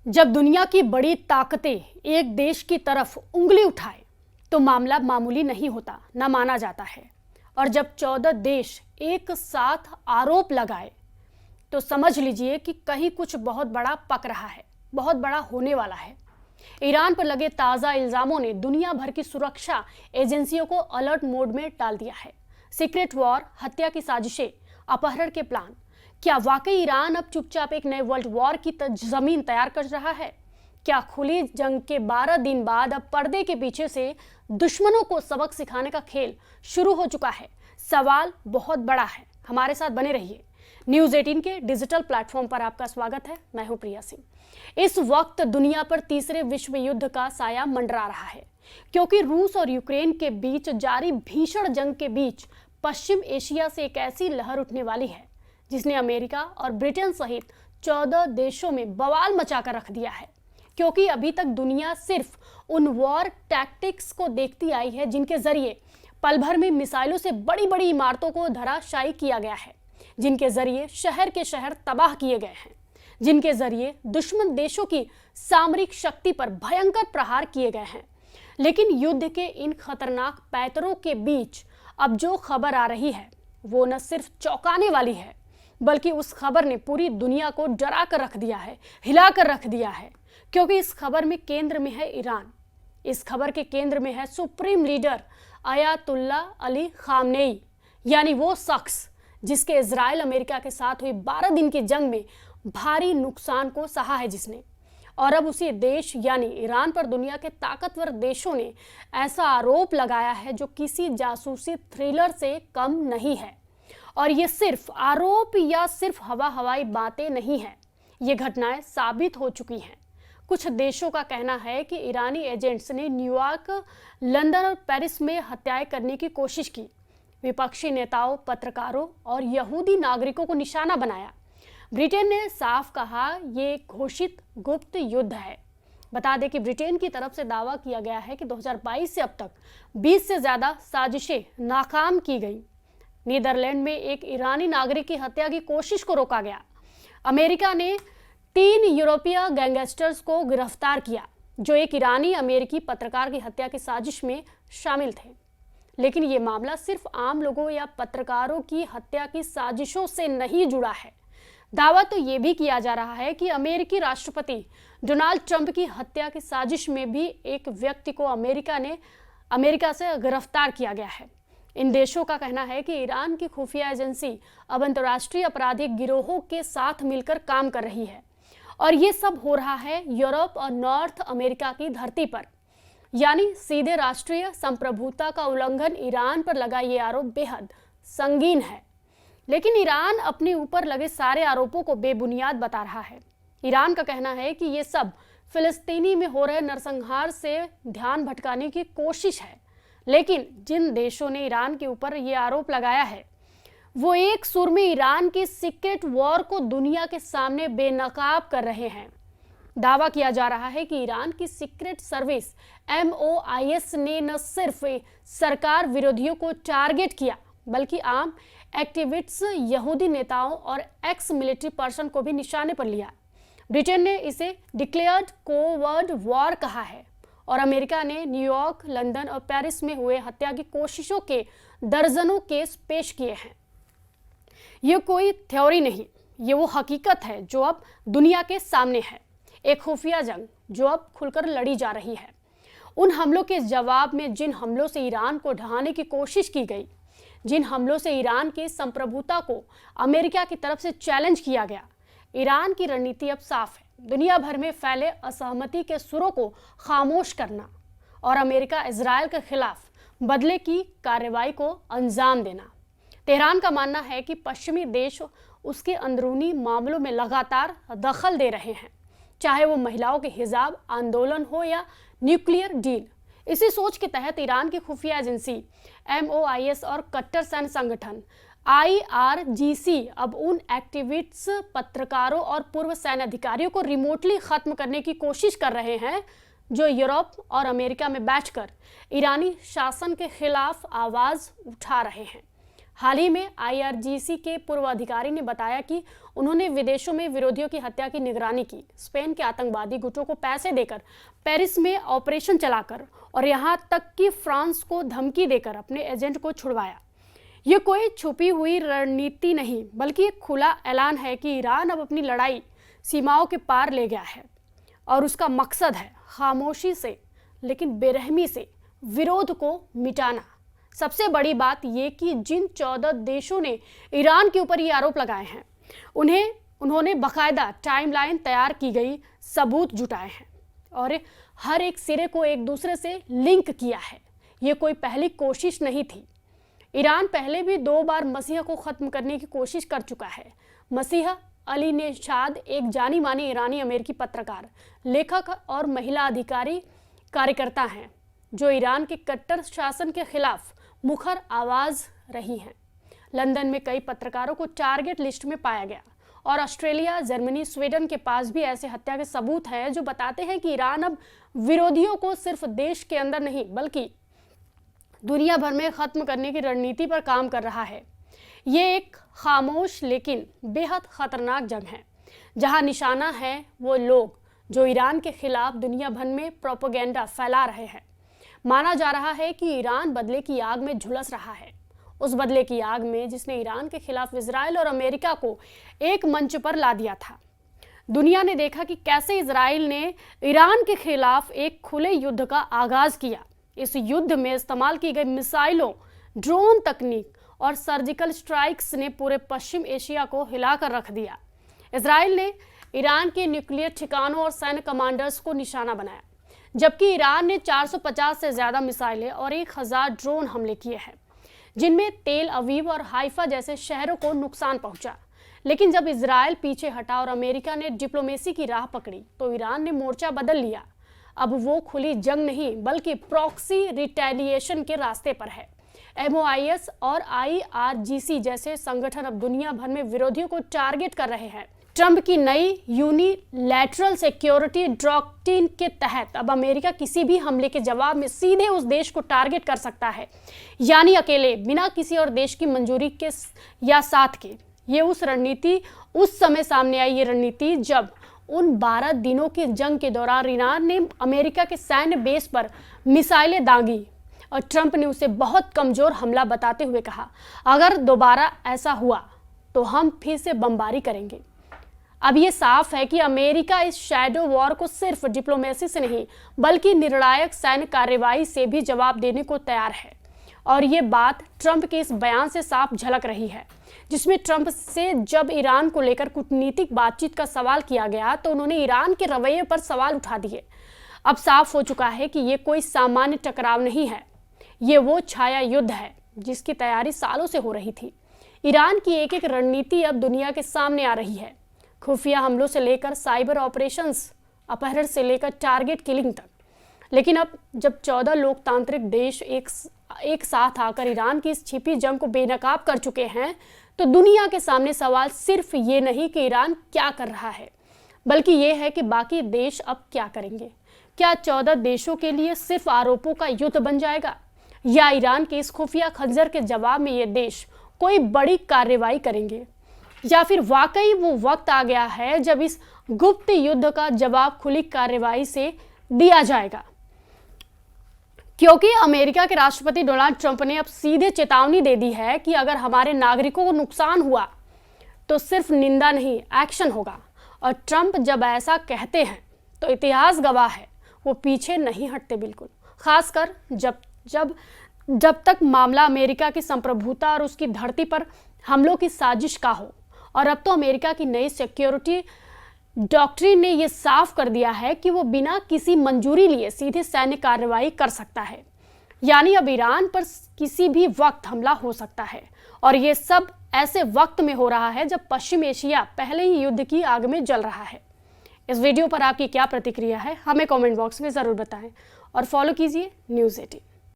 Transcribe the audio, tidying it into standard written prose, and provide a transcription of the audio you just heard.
जब दुनिया की बड़ी ताकतें एक देश की तरफ उंगली उठाए तो मामला मामूली नहीं होता, न माना जाता है। और जब 14 देश एक साथ आरोप लगाए तो समझ लीजिए कि कहीं कुछ बहुत बड़ा पक रहा है, बहुत बड़ा होने वाला है। ईरान पर लगे ताज़ा इल्ज़ामों ने दुनिया भर की सुरक्षा एजेंसियों को अलर्ट मोड में डाल दिया है। सीक्रेट वॉर, हत्या की साजिशें, अपहरण के प्लान। क्या वाकई ईरान अब चुपचाप एक नए वर्ल्ड वॉर की जमीन तैयार कर रहा है? क्या खुली जंग के 12 दिन बाद अब पर्दे के पीछे से दुश्मनों को सबक सिखाने का खेल शुरू हो चुका है? सवाल बहुत बड़ा है। हमारे साथ बने रहिए। न्यूज़ 18 के डिजिटल प्लेटफॉर्म पर आपका स्वागत है। मैं हूं प्रिया सिंह। इस वक्त दुनिया पर तीसरे विश्व युद्ध का साया मंडरा रहा है, क्योंकि रूस और यूक्रेन के बीच जारी भीषण जंग के बीच पश्चिम एशिया से एक ऐसी लहर उठने वाली है जिसने अमेरिका और ब्रिटेन सहित 14 देशों में बवाल मचाकर रख दिया है। क्योंकि अभी तक दुनिया सिर्फ उन वॉर टैक्टिक्स को देखती आई है जिनके जरिए पल भर में मिसाइलों से बड़ी बड़ी इमारतों को धराशायी किया गया है, जिनके जरिए शहर के शहर तबाह किए गए हैं, जिनके जरिए दुश्मन देशों की सामरिक शक्ति पर भयंकर प्रहार किए गए हैं। लेकिन युद्ध के इन खतरनाक पैतरों के बीच अब जो खबर आ रही है वो न सिर्फ चौंकाने वाली है, बल्कि उस खबर ने पूरी दुनिया को डरा कर रख दिया है, हिला कर रख दिया है। क्योंकि इस खबर में केंद्र में है ईरान। इस खबर के केंद्र में है supreme leader Ayatollah Ali Khamenei, यानी वो शख्स जिसके इजराइल अमेरिका के साथ हुई 12 दिन की जंग में भारी नुकसान को सहा है जिसने। और अब उसी देश यानी ईरान पर दुनिया के ताकतवर देशों ने ऐसा आरोप लगाया है जो किसी जासूसी थ्रिलर से कम नहीं है। और ये सिर्फ आरोप या सिर्फ हवाई बातें नहीं है, ये घटनाएं साबित हो चुकी हैं। कुछ देशों का कहना है कि ईरानी एजेंट्स ने न्यूयॉर्क, लंदन और पेरिस में हत्याएं करने की कोशिश की। विपक्षी नेताओं, पत्रकारों और यहूदी नागरिकों को निशाना बनाया। ब्रिटेन ने साफ कहा ये घोषित गुप्त युद्ध है। बता दें कि ब्रिटेन की तरफ से दावा किया गया है कि 2022 से अब तक 20 से ज़्यादा साजिशें नाकाम की गई। नीदरलैंड में एक ईरानी नागरिक की हत्या की कोशिश को रोका गया। अमेरिका ने 3 यूरोपीय गैंगस्टर्स को गिरफ्तार किया जो एक ईरानी अमेरिकी पत्रकार की हत्या की साजिश में शामिल थे। लेकिन ये मामला सिर्फ आम लोगों या पत्रकारों की हत्या की साजिशों से नहीं जुड़ा है। दावा तो ये भी किया जा रहा है कि अमेरिकी राष्ट्रपति डोनाल्ड ट्रंप की हत्या की साजिश में भी एक व्यक्ति को अमेरिका से गिरफ्तार किया गया है। इन देशों का कहना है कि ईरान की खुफिया एजेंसी अब अंतर्राष्ट्रीय आपराधिक गिरोहों के साथ मिलकर काम कर रही है। और ये सब हो रहा है यूरोप और नॉर्थ अमेरिका की धरती पर, यानी सीधे राष्ट्रीय संप्रभुता का उल्लंघन। ईरान पर लगा ये आरोप बेहद संगीन है, लेकिन ईरान अपने ऊपर लगे सारे आरोपों को बेबुनियाद बता रहा है। ईरान का कहना है कि ये सब फिलिस्तीनी में हो रहे नरसंहार से ध्यान भटकाने की कोशिश है। लेकिन जिन देशों ने ईरान के ऊपर ये आरोप लगाया है वो एक सुर में ईरान की सीक्रेट वॉर को दुनिया के सामने बेनकाब कर रहे हैं। दावा किया जा रहा है कि ईरान की सीक्रेट सर्विस MOIS ने न सिर्फ सरकार विरोधियों को टारगेट किया, बल्कि आम एक्टिविस्ट्स, यहूदी नेताओं और एक्स मिलिट्री पर्सन को भी निशाने पर लिया। ब्रिटेन ने इसे डिक्लेयर्ड कोवर्ड वॉर कहा है और अमेरिका ने न्यूयॉर्क, लंदन और पेरिस में हुए हत्या की कोशिशों के दर्जनों केस पेश किए हैं। ये कोई थ्योरी नहीं, ये वो हकीकत है जो अब दुनिया के सामने है। एक खुफिया जंग जो अब खुलकर लड़ी जा रही है। उन हमलों के जवाब में जिन हमलों से ईरान को ढहाने की कोशिश की गई, जिन हमलों से ईरान की संप्रभुता को अमेरिका की तरफ से चैलेंज किया गया, ईरान की रणनीति अब साफ है। दुनिया भर में फैले असहमति के सुरों को खामोश करना और अमेरिका इजराइल के खिलाफ बदले की कार्रवाई को अंजाम देना। तेहरान का मानना है कि पश्चिमी देश उसके अंदरूनी मामलों में लगातार दखल दे रहे हैं, चाहे वो महिलाओं के हिजाब आंदोलन हो या न्यूक्लियर डील। इसी सोच के तहत ईरान की खुफिया एजेंसी MOIS और कट्टर सैन्य संगठन IRGC अब उन एक्टिविस्ट्स, पत्रकारों और पूर्व सैन्य अधिकारियों को रिमोटली खत्म करने की कोशिश कर रहे हैं जो यूरोप और अमेरिका में बैठकर ईरानी शासन के खिलाफ आवाज उठा रहे हैं। हाल ही में IRGC के पूर्व अधिकारी ने बताया कि उन्होंने विदेशों में विरोधियों की हत्या की निगरानी की, स्पेन के आतंकवादी गुटों को पैसे देकर, पेरिस में ऑपरेशन चलाकर और यहां तक कि फ्रांस को धमकी देकर अपने एजेंट को छुड़वाया। ये कोई छुपी हुई रणनीति नहीं, बल्कि एक खुला ऐलान है कि ईरान अब अपनी लड़ाई सीमाओं के पार ले गया है और उसका मकसद है खामोशी से लेकिन बेरहमी से विरोध को मिटाना। सबसे बड़ी बात यह कि जिन 14 देशों ने ईरान के ऊपर ये आरोप लगाए हैं, उन्होंने बाकायदा टाइमलाइन तैयार की गई सबूत जुटाए हैं और हर एक सिरे को एक दूसरे से लिंक किया है। ये कोई पहली कोशिश नहीं थी। ईरान पहले भी 2 बार मसीहा को खत्म करने की कोशिश कर चुका है। मसीहा अली नेशाद एक जानी मानी ईरानी अमेरिकी पत्रकार, लेखक और महिला अधिकारी कार्यकर्ता हैं जो ईरान के कट्टर शासन के खिलाफ मुखर आवाज रही हैं। लंदन में कई पत्रकारों को टारगेट लिस्ट में पाया गया और ऑस्ट्रेलिया, जर्मनी, स्वीडन के पास भी ऐसे हत्या के सबूत हैं जो बताते हैं कि ईरान अब विरोधियों को सिर्फ देश के अंदर नहीं बल्कि दुनिया भर में खत्म करने की रणनीति पर काम कर रहा है। ये एक खामोश लेकिन बेहद खतरनाक जंग है, जहां निशाना है वो लोग जो ईरान के खिलाफ दुनिया भर में प्रोपेगेंडा फैला रहे हैं। माना जा रहा है कि ईरान बदले की आग में झुलस रहा है, उस बदले की आग में जिसने ईरान के खिलाफ इजराइल और अमेरिका को एक मंच पर ला दिया था। दुनिया ने देखा कि कैसे इजराइल ने ईरान के खिलाफ एक खुले युद्ध का आगाज किया। इस युद्ध में इस्तेमाल की गई मिसाइलों, ड्रोन तकनीक और सर्जिकल स्ट्राइक्स ने पूरे पश्चिम एशिया को हिलाकर रख दिया। इजराइल ने ईरान के न्यूक्लियर ठिकानों और सैन्य कमांडर्स को निशाना बनाया, जबकि ईरान ने 450 से ज्यादा मिसाइलें और 1000 ड्रोन हमले किए हैं, जिनमें तेल अवीव और हाइफा जैसे शहरों को नुकसान पहुंचा। लेकिन जब इजराइल पीछे हटा और अमेरिका ने डिप्लोमेसी की राह पकड़ी तो ईरान ने मोर्चा बदल लिया। अब वो खुली जंग नहीं बल्कि प्रॉक्सी रिटेलिएशन के रास्ते पर है। MOIS और IRGC जैसे संगठन अब दुनिया भर में विरोधियों को टारगेट कर रहे हैं। ट्रंप की नई यूनिलैटरल सिक्योरिटी डॉक्ट्रिन के तहत अब अमेरिका किसी भी हमले के जवाब में सीधे उस देश को टारगेट कर सकता है, यानी अकेले, बिना किसी और देश की मंजूरी के या साथ के। ये उस समय सामने आई ये रणनीति जब उन 12 दिनों की जंग के दौरान ईरान ने अमेरिका के सैन्य बेस पर मिसाइलें दागी और ट्रंप ने उसे बहुत कमजोर हमला बताते हुए कहा, अगर दोबारा ऐसा हुआ तो हम फिर से बमबारी करेंगे। अब ये साफ है कि अमेरिका इस शैडो वॉर को सिर्फ डिप्लोमेसी से नहीं बल्कि निर्णायक सैन्य कार्रवाई से भी जवाब देने को तैयार है। और ये बात ट्रंप के इस बयान से साफ झलक रही है, जिसमें ट्रंप से जब ईरान को लेकर कूटनीतिक बातचीत का सवाल किया गया तो उन्होंने ईरान के रवैये पर सवाल उठा दिए। अब साफ हो चुका है कि ये कोई सामान्य टकराव नहीं है, ये वो छाया युद्ध है जिसकी तैयारी सालों से हो रही थी। ईरान की एक एक रणनीति अब दुनिया के सामने आ रही है, खुफिया हमलों से लेकर साइबर ऑपरेशंस, अपहरण से लेकर टारगेट किलिंग तक। लेकिन अब जब 14 लोकतांत्रिक देश एक साथ आकर ईरान की इस छिपी जंग को बेनकाब कर चुके हैं तो दुनिया के सामने सवाल सिर्फ ये नहीं कि ईरान क्या कर रहा है, बल्कि ये है कि बाकी देश अब क्या करेंगे। क्या 14 देशों के लिए सिर्फ आरोपों का युद्ध बन जाएगा, या ईरान के इस खुफिया खंजर के जवाब में ये देश कोई बड़ी कार्रवाई करेंगे, या फिर वाकई वो वक्त आ गया है जब इस गुप्त युद्ध का जवाब खुली कार्रवाई से दिया जाएगा। क्योंकि अमेरिका के राष्ट्रपति डोनाल्ड ट्रंप ने अब सीधे चेतावनी दे दी है कि अगर हमारे नागरिकों को नुकसान हुआ तो सिर्फ निंदा नहीं, एक्शन होगा। और ट्रंप जब ऐसा कहते हैं तो इतिहास गवाह है, वो पीछे नहीं हटते बिल्कुल, खासकर जब तक मामला अमेरिका की संप्रभुता और उसकी धरती पर हमलों की साजिश का हो। और अब तो अमेरिका की नई सिक्योरिटी डॉक्ट्रिन ने यह साफ कर दिया है कि वो बिना किसी मंजूरी लिए सीधे सैन्य कार्रवाई कर सकता है, यानी अब ईरान पर किसी भी वक्त हमला हो सकता है। और ये सब ऐसे वक्त में हो रहा है जब पश्चिम एशिया पहले ही युद्ध की आग में जल रहा है। इस वीडियो पर आपकी क्या प्रतिक्रिया है, हमें कमेंट बॉक्स में ज़रूर बताएं और फॉलो कीजिए न्यूज़ 18।